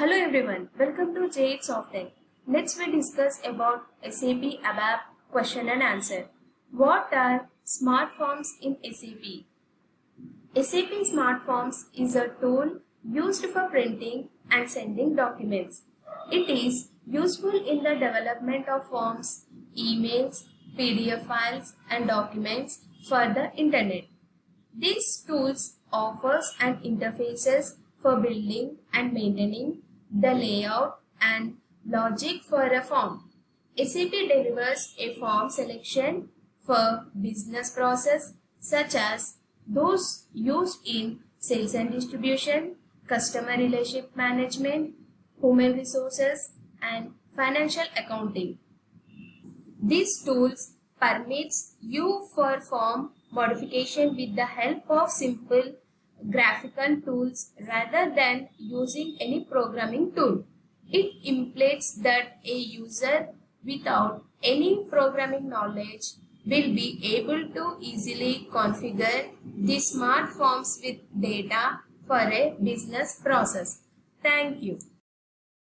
Hello everyone, welcome to SOFTECH. Next we discuss about SAP ABAP question and answer. What are smart forms in SAP? SAP Smart Forms is a tool used for printing and sending documents. It is useful in the development of forms, emails, PDF files and documents for the internet. These tools offers an interfaces for building and maintaining the layout and logic for a form. SAP delivers a form selection for business process such as those used in sales and distribution, customer relationship management, human resources and financial accounting. These tools permits you for form modification with the help of simple graphical tools rather than using any programming tool. It implies that a user without any programming knowledge will be able to easily configure the smart forms with data for a business process. Thank you.